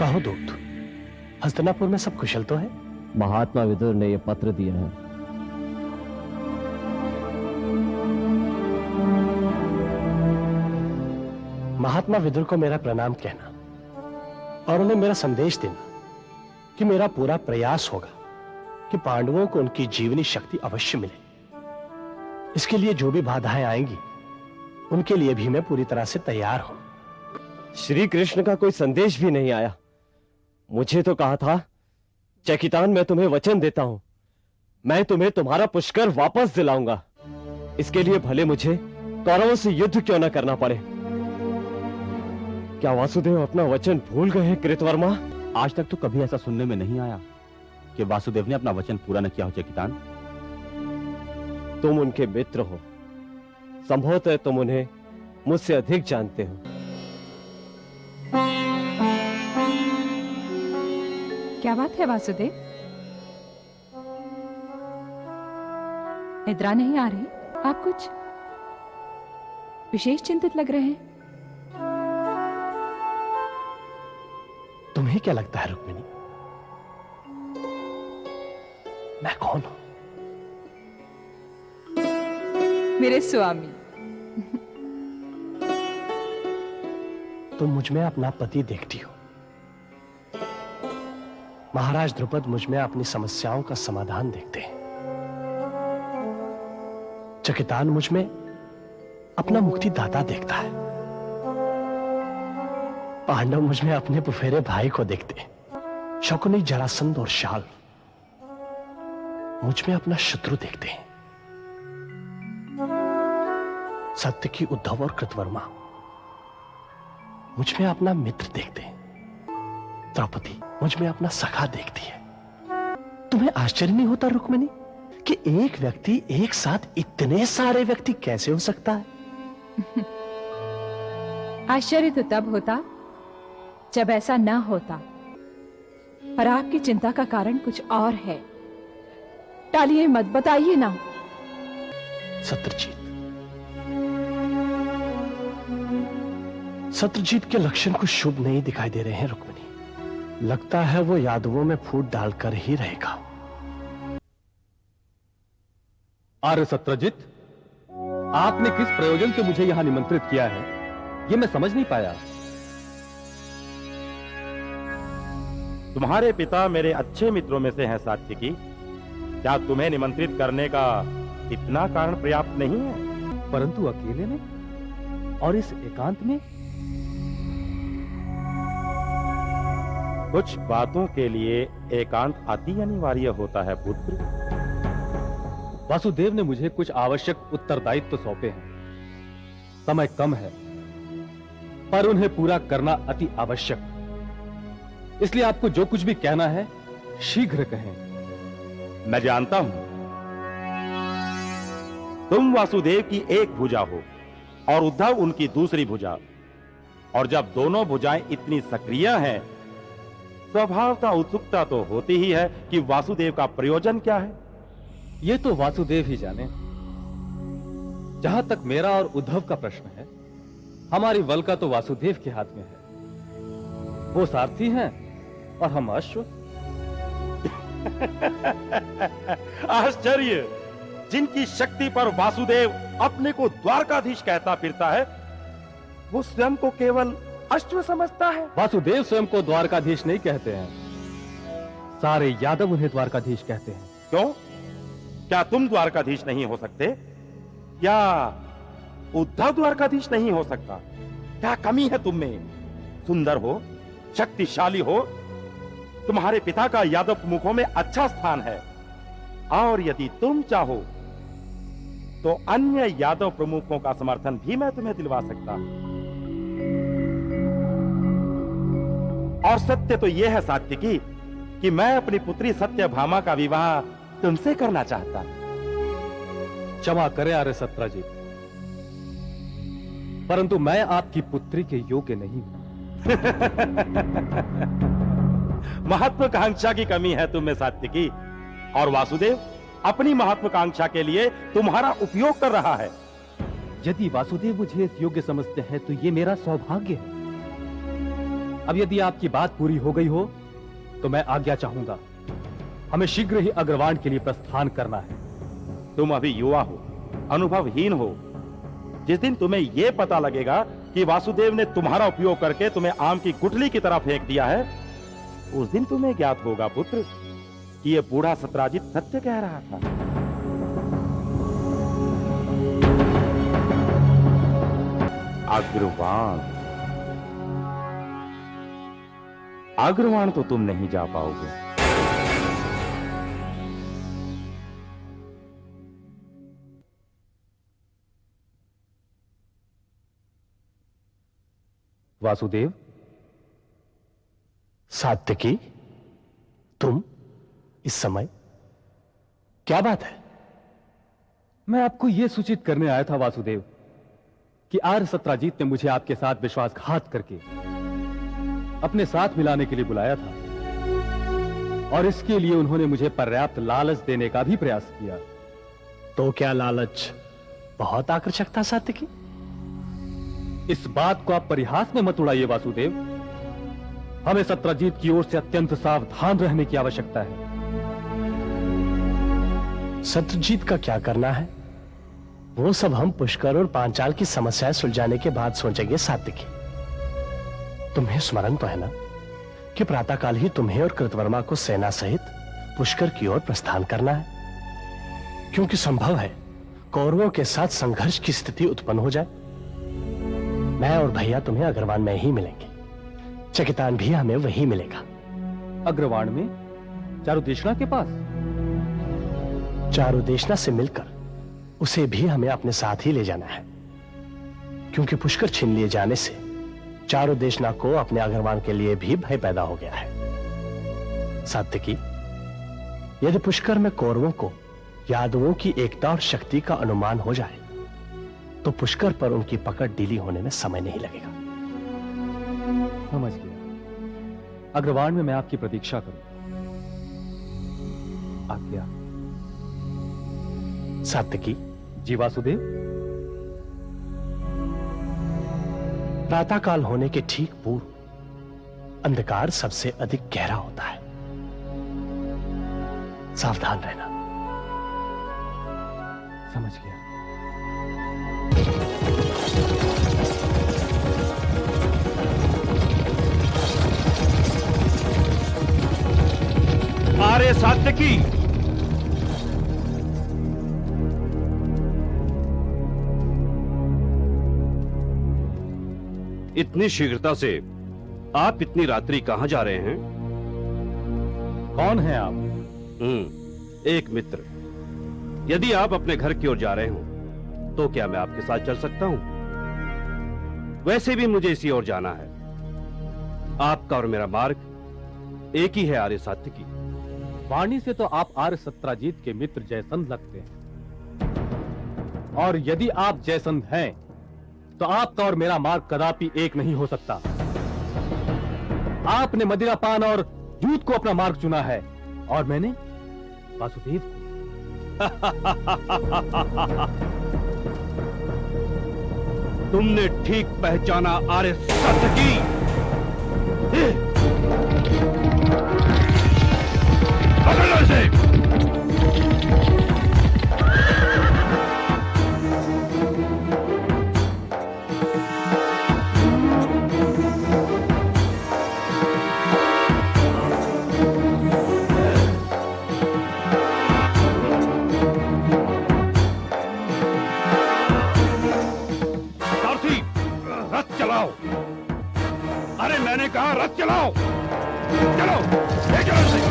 कहो दूत, हस्तिनापुर में सब कुशल तो है? महात्मा विदुर ने यह पत्र दिया है। महात्मा विदुर को मेरा प्रणाम कहना और उन्हें मेरा संदेश देना कि मेरा पूरा प्रयास होगा कि पांडवों को उनकी जीवनी शक्ति अवश्य मिले। इसके लिए जो भी बाधाएं आएंगी उनके लिए भी मैं पूरी तरह से तैयार हूं। श्री कृष्ण का कोई संदेश भी नहीं आया। मुझे तो कहा था, चकितान मैं तुम्हें वचन देता हूं, मैं तुम्हें तुम्हारा पुष्कर वापस दिलाऊंगा। इसके लिए भले मुझे कौरवों से युद्ध क्यों न करना पड़े। क्या वासुदेव अपना वचन भूल गए हैं कृतवर्मा? आज तक तो कभी ऐसा सुनने में नहीं आया कि वासुदेव ने अपना वचन पूरा न किया हो चकितान। तुम उनके मित्र हो, संभवतः तुम उन्हें मुझसे अधिक जानते हो। क्या बात है वासुदेव, निद्रा नहीं आ रही? आप कुछ विशेष चिंतित लग रहे हैं। तुम्हें क्या लगता है रुक्मिणी, मैं कौन हूं? मेरे स्वामी। तुम मुझ में अपना पति देखती हो। महाराज द्रुपद मुझ में अपनी समस्याओं का समाधान देखते हैं। चकितान मुझ में अपना मुक्तिदाता देखता है। पांडव मुझ में अपने पुफेरे भाई को देखते हैं। शकुनी, जरासंध और शाल मुझ में अपना शत्रु देखते हैं। सत्य की उद्धव और कृतवर्मा मुझ में अपना मित्र देखते हैं। द्रौपदी मुझ में अपना सखा देखती है। तुम्हें आश्चर्य नहीं होता रुक्मिणी कि एक व्यक्ति एक साथ इतने सारे व्यक्ति कैसे हो सकता है? आश्चर्य तो तब होता जब ऐसा न होता, पर आपकी चिंता का कारण कुछ और है। टालिए मत, बताइए ना। सत्यजीत के लक्षण कुछ शुभ नहीं दिखाई दे रहे हैं रुक्मिणी। लगता है वो यादवों में फूट डालकर ही रहेगा। अरे सत्यजीत, आपने किस प्रयोजन से मुझे यहां निमंत्रित किया है, ये मैं समझ नहीं पाया। तुम्हारे पिता मेरे अच्छे मित्रों में से हैं सात्विकी। क्या तुम्हें निमंत्रित करने का इतना कारण पर्याप्त नहीं है? परंतु अकेले में और इस एकांत में? कुछ बातों के लिए एकांत अति अनिवार्य होता है पुत्र। वासुदेव ने मुझे कुछ आवश्यक उत्तरदायित्व तो सौंपे हैं। समय कम है, पर उन्हें पूरा करना अति आवश्यक। इसलिए आपको जो कुछ भी कहना है शीघ्र कहें। मैं जानता हूं तुम वासुदेव की एक भुजा हो और उद्धव उनकी दूसरी भुजा, और जब दोनों भुजाएं इतनी सक्रिय हैं, स्वभावतः उत्सुकता तो होती ही है कि वासुदेव का प्रयोजन क्या है। यह तो वासुदेव ही जाने। जहां तक मेरा और उद्धव का प्रश्न है, हमारी वल्का तो वासुदेव के हाथ में है। वो सारथी हैं और हम अश्व। आश्चर्य! जिनकी शक्ति पर वासुदेव अपने को द्वारकाधीश कहता फिरता है, वो स्वयं को केवल अश्व समझता है। वासुदेव स्वयं को द्वारकाधीश नहीं कहते हैं, सारे यादव उन्हें द्वारकाधीश कहते हैं। क्यों? क्या तुम द्वारकाधीश नहीं हो सकते? या उद्धव द्वारकाधीश नहीं हो सकता? क्या कमी है तुम में? सुंदर हो, शक्तिशाली हो, तुम्हारे पिता का यादव प्रमुखों में अच्छा स्थान है, और यदि तुम चाहो तो अन्य यादव प्रमुखों का समर्थन भी मैं तुम्हें दिलवा सकता। और सत्य तो यह है सात्विकी कि मैं अपनी पुत्री सत्यभामा का विवाह तुमसे करना चाहता। क्षमा करें आर्य सत्यजीत, परंतु मैं आपकी पुत्री के योग्य नहीं हूं। महत्वाकांक्षा की कमी है तुम में सात्विकी, और वासुदेव अपनी महत्वाकांक्षा के लिए तुम्हारा उपयोग कर रहा है। यदि वासुदेव मुझे इस योग्य समझते हैं तो ये मेरा सौभाग्य है। अब यदि आपकी बात पूरी हो गई हो तो मैं आज्ञा चाहूंगा। हमें शीघ्र ही अग्रवाण के लिए प्रस्थान करना है। तुम अभी युवा हो, अनुभवहीन हो। जिस दिन तुम्हें यह पता लगेगा कि वासुदेव ने तुम्हारा उपयोग करके तुम्हें आम की गुठली की तरह फेंक दिया है, उस दिन तुम्हें ज्ञात होगा पुत्र कि यह बूढ़ा सत्राजित सत्य कह रहा था। अग्रवाण, अग्रवाण तो तुम नहीं जा पाओगे। वासुदेव, सात्यकी, तुम इस समय, क्या बात है? मैं आपको यह सूचित करने आया था वासुदेव कि आर्य सत्राजीत ने मुझे आपके साथ विश्वासघात करके अपने साथ मिलाने के लिए बुलाया था और इसके लिए उन्होंने मुझे पर्याप्त लालच देने का भी प्रयास किया। तो क्या लालच बहुत आकर्षक था सात्यकी? इस बात को आप परिहास में मत उड़ाइए वासुदेव। हमें सत्राजीत की ओर से अत्यंत सावधान रहने की आवश्यकता है। सत्यजीत का क्या करना है वो सब हम पुष्कर और पांचाल की समस्याएं सुलझाने के बाद सोचेंगे सात्यकी। तुम्हें स्मरण तो है ना कि प्रातःकाल ही तुम्हें और कृतवर्मा को सेना सहित पुष्कर की ओर प्रस्थान करना है, क्योंकि संभव है कौरवों के साथ संघर्ष की स्थिति उत्पन्न हो जाए। मैं और भैया तुम्हें अग्रवाण में ही मिलेंगे, चकितान भी हमें वही मिलेगा। अग्रवाण में? चारुदेशना के पास? चारुदेशना से मिलकर उसे भी हमें अपने साथ ही ले जाना है, क्योंकि पुष्कर छीन लिए जाने से चारुदेशना को अपने अग्रवाण के लिए भी भय पैदा हो गया है। सात्यकी, यदि पुष्कर में कौरवों को यादवों की एकता और शक्ति का अनुमान हो जाए तो पुष्कर पर उनकी पकड़ ढीली होने में समय नहीं लगेगा। समझ गया। अग्रवाण में मैं आपकी प्रतीक्षा करूं। आज्ञा। सात्यकी। जी वासुदेव। प्रातःकाल होने के ठीक पूर्व अंधकार सबसे अधिक गहरा होता है। सावधान रहना। समझ गया। अरे सात्यकी, इतनी शीघ्रता से आप इतनी रात्रि कहां जा रहे हैं? कौन है आप? एक मित्र। यदि आप अपने घर की ओर जा रहे हो तो क्या मैं आपके साथ चल सकता हूं? वैसे भी मुझे इसी ओर जाना है। आपका और मेरा मार्ग एक ही है आर्य सात्यकी। वाणी से तो आप आर्य सत्राजीत के मित्र जयसंध लगते हैं, और यदि आप जयसंध हैं तो आपका और मेरा मार्ग कदापि एक नहीं हो सकता। आपने मदिरापान और युद्ध को अपना मार्ग चुना है और मैंने वासुदेव को। तुमने ठीक पहचाना आर्य सात्यकी। पकड़ लो इसे। सारथी, रथ चलाओ। अरे मैंने कहा रथ चलाओ। चलो, ले चलो इसे।